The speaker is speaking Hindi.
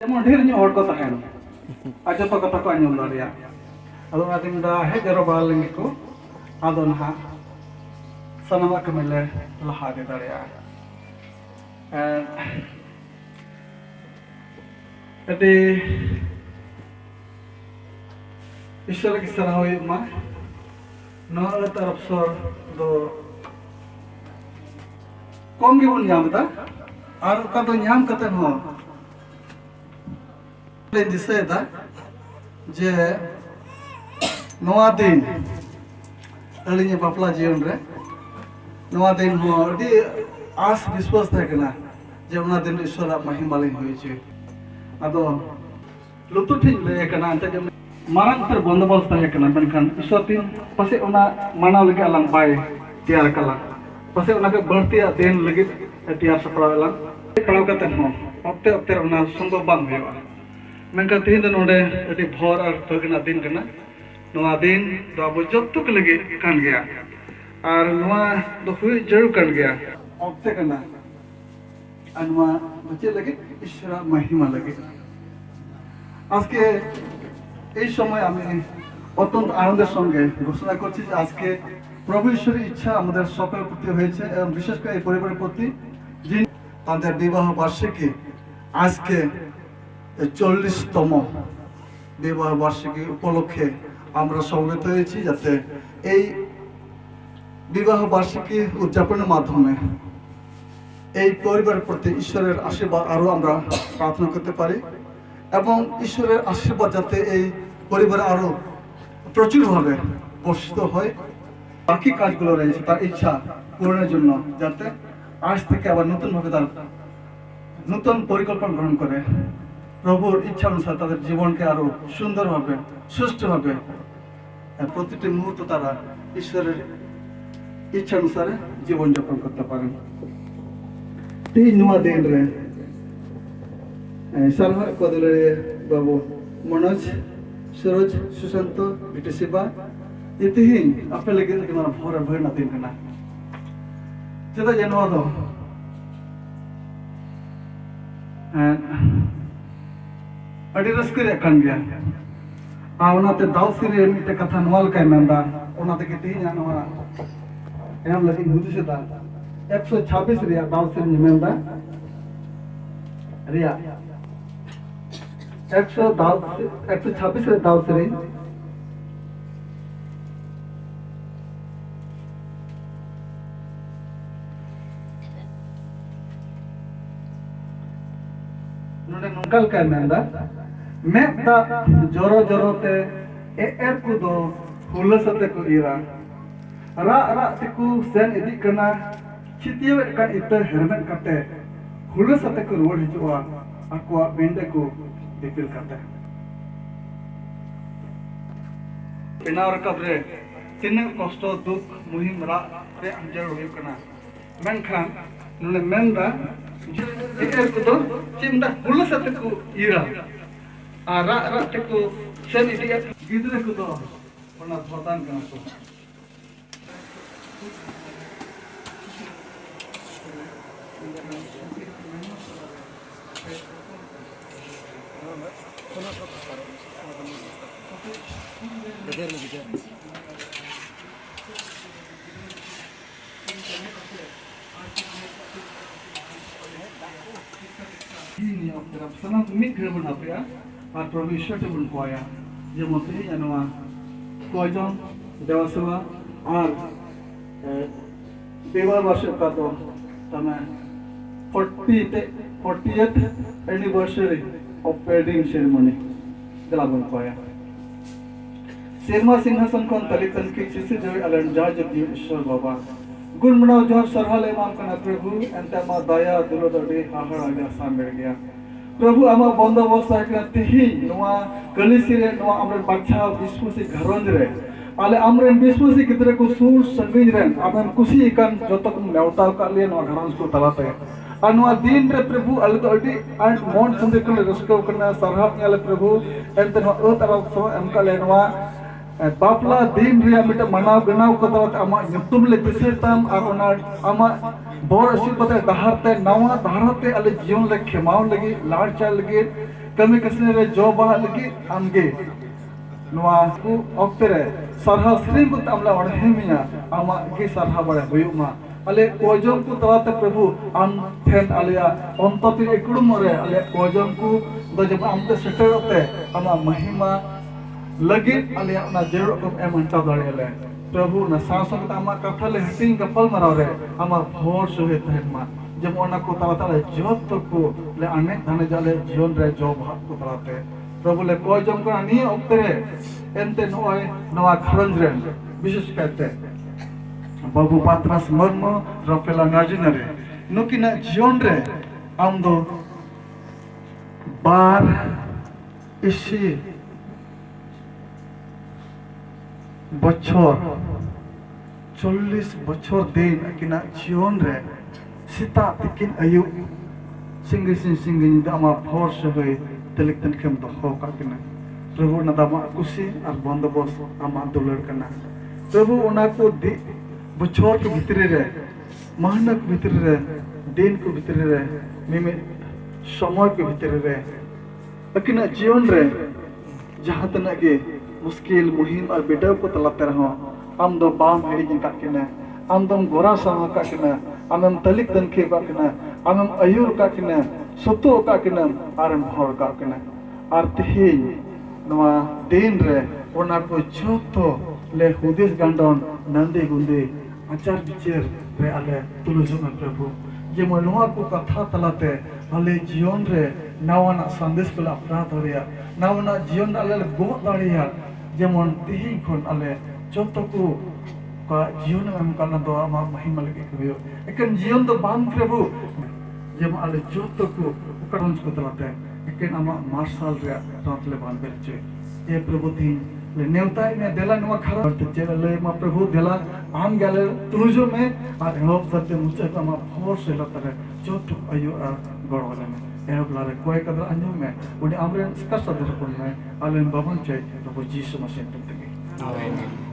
जेमन ढेर ᱧᱚᱜ ᱦᱚᱲ ᱠᱚ ᱛᱟᱦᱮᱱ ᱟᱨ ᱡᱚᱛᱚ ᱠᱟᱛᱷᱟ ᱠᱚ ᱟᱸᱡᱚᱢ ᱫᱟᱲᱮᱭᱟᱜᱼᱟ ᱟᱫᱚ ᱚᱱᱟᱛᱮᱧ ᱢᱮᱱᱫᱟ ᱦᱮᱡ ᱡᱟᱣᱨᱟ ᱵᱟᱲᱟ ᱞᱮᱱᱜᱮ ᱠᱚ ᱟᱫᱚ ᱱᱟᱦᱟᱜ ᱥᱟᱱᱟᱢᱟᱜ ᱠᱟᱹᱢᱤ ᱞᱮ ᱞᱟᱦᱟ ᱤᱫᱤ ᱫᱟᱲᱮᱭᱟᱜᱼᱟ ᱟᱹᱰᱤ ईश्वर की सराह हुई माँ नौला तरफ सर दो कौन की बुन जाम था और का तो जाम कतन हो ले दिसे था जे नवा दिन अलिnya बापला जीवन रे नवा दिन हो अडी आस विश्वास था कना जे उना दिन ईश्वर महिमा ले हुई छे अदो लुतु ठीक ले कना अंत जे marang ter bondobos tahe kana menkan ईश्वर तीन पसे उना माना लगे अलांग बाय तैयार कला पसे उना के बढ़ती देन लगे तैयार सपड़ा अलांग पड़ाव कते हो ऑक्टे ऑक्टे उना संभव बांग हुआ menkan तीन दिन ओडे अति भोर और फगना दिन कना नवा दिन दो अब जत्तु के लगे कान गया और नवा दो हुई जरूर कान गया ऑक्टे कना अनवा बच्चे लगे ईश्वर महिमा लगे आज के এই সময় আমি অত্যন্ত আনন্দের সঙ্গে ঘোষণা করছি যে আজকে প্রভু ঈশ্বরের ইচ্ছা আমাদের সকলের প্রতি হয়েছে এবং বিশেষ করে এই পরিবারের প্রতি যিনি তাদের বিবাহ বার্ষিকী আজকে 40তম বিবাহ বার্ষিকী উপলক্ষে আমরা সমবেত হয়েছি যাতে এই বিবাহ বার্ষিকী উদযাপনের মাধ্যমে এই পরিবারের প্রতি ঈশ্বরের আশীর্বাদ আরো আমরা প্রার্থনা করতে পারি এবং ঈশ্বরের আশীর্বাদ যাতে এই পরিবারে আরো প্রচুরভাবে বর্ষিত হয় বাকি কাজগুলো রয়েছে তার ইচ্ছা পূরণের জন্য যাতে আজ থেকে আবার নতুনভাবে তার নতুন পরিকল্পনা গ্রহণ করে প্রভুর ইচ্ছা অনুসারে তাদের জীবনকে আরো সুন্দরভাবে সুষ্ঠুভাবে প্রতিটি মুহূর্ত তারা ঈশ্বরের ইচ্ছা অনুসারে জীবনযাপন করতে পারেন এই নয়া দিন রে सालहा कदले बाबू मनोज सरोज सुशांत बिटे शिवा इतिही आपे लगे कि मारा भोर भर ना दिन कना चेदा जनवा दो अडी रस्के रे कान गया आ ओनाते दाव सिरे मिटे कथा नवाल काय मेंदा ओनाते के ती जानवा एम लगी हुदिसदा 126 रिया दाव सिरे मेंदा रिया 126 दाव से नोडे नंकल का मेंदा मैं ता जोरो जोरो ते ए को दो हुलसते को इरा रा रा ते को सेन इदी कना चितियो का इते हेरमेन कते हुलसते को road हिजुआ aqua bende ko dipil करता है बेनार कब्रे तीन कष्ट दुख मुहिम रा रे अंजर हुई कना मेनखान नुले मेंदा एकर को दो चिमदा हुल सते को इरा आ रा रा ते को सेन इडिया गिदरे को दो बना भतान कना को ini okra sana mid grabun apya ar provisor te bun koya je mote janwa koyjon dewaseva ar dewa barshe ka to tama 40th anniversary of wedding ceremony gelabun koya सेरमा सिंहासन कोन तलिकन की चिसे जोई अलन जाज दी ईश्वर बाबा गुण मनाओ जोहर सरहाले माम कना प्रभु अंत मा दया दुलो दडी हाहर आगे सामने गया प्रभु आमा बंदोबस्त है तिही नवा कलिसिरे नवा हमरे बाच्छा विश्वासी घरंज रे आले हमरे विश्वासी गिदरे को सुर संगिज रे आबन खुशी इकन जतक नेवता का लिए नवा घरंज को तलाते अनवा दिन रे प्रभु अले तो अडी एंड मोन संदे कले रस्को करना सरहाब याले प्रभु एंत नवा अतरा सो एमका लेनवा बापला दिन रिया मिट मनाव बनाव को तलत आमा युतुम ले दिसेताम और ओना आमा बोर आशीर्वाद दहारते नवा दहारते अले जीवन ले खेमाव लगी लाड़ चाल लगी कमी कसने रे जो बहा लगी आमगे नवा को ऑक्टे रे सरहा श्रीम को तमला वडहेमिया आमा गे सरहा बड़े हुयुमा अले कोजम को तलाते प्रभु आम ठेन आलिया अंतति एकड़ुम रे अले कोजम को दो जब आमते सेटरते आमा महिमा लगी आलिया ना जरूर को एम हंटा दाड़ेले प्रभु ना सासंग आमा कथा ले हटिंग गपल मराव रे आमा भोर सुहे तहमा जब ओना को तलाते जोत को ले अनेक धने जाले जीवन रे जो भाग को तलाते प्रभु ले कोजम को नी ऑक्टे रे एनते नोय नवा खरंज रे विशेष कहते बाबू पात्रास मर्म रफेला नाजिनरे नुकिना जीवन रे आम दो बार इसी बच्चोर 40 बच्चोर दिन किना जीवन रे सीता तिकिन आयु सिंगिन दामा भोर से होय तलिक तनखेम दो का किना प्रभु ना दामा कुसी और बंदोबस्त आमा दुलर कना प्रभु ओना को बच्चोर के भितरे रे मेहनत भितरे रे दिन को भितरे रे मिमे समय के भितरे रे लेकिन जीवन रे जहाँ तना के मुश्किल मुहिम और बेटा को तलाते रहो आम दो बाम हेड़ी जिन का किना आम दम गोरा sama का किना आम तलिक तनखे का किना आम अयुर का किना सतो का किना आरम भोर का किना और तिहिन नवा दिन रे ओना को जोतो ले हुदिस गांडन नंदी गुंदी आचार विचार रे आले तुलुजुन प्रभु जे मनोहा को कथा तलाते आले जीवन रे नावाना संदेश को अपराध होरिया नावाना जीवन आले गो दाड़िया जेमन तिहिन खन आले जोतो को का जीवन में हमका दो आमा महिमा लगे कबियो एकन जीवन तो बाम प्रभु जेम आले जोतो को उकरंज को तलाते एकन आमा मार्शल रे रातले बान बेचे ये प्रभु दिन ले नेवताई में देला नवा खरा चेला ले मा प्रभु देला आम गाले तुलुजो में और होप सत्य मुचे का मा भोर से लतरे जोतो अयो आ गड़वले में एरो लारे कोई कदर अंजो में उडी आमरे स्कस दर को में आले बाबन चे प्रभु जीसु मसीह तुम तके आमीन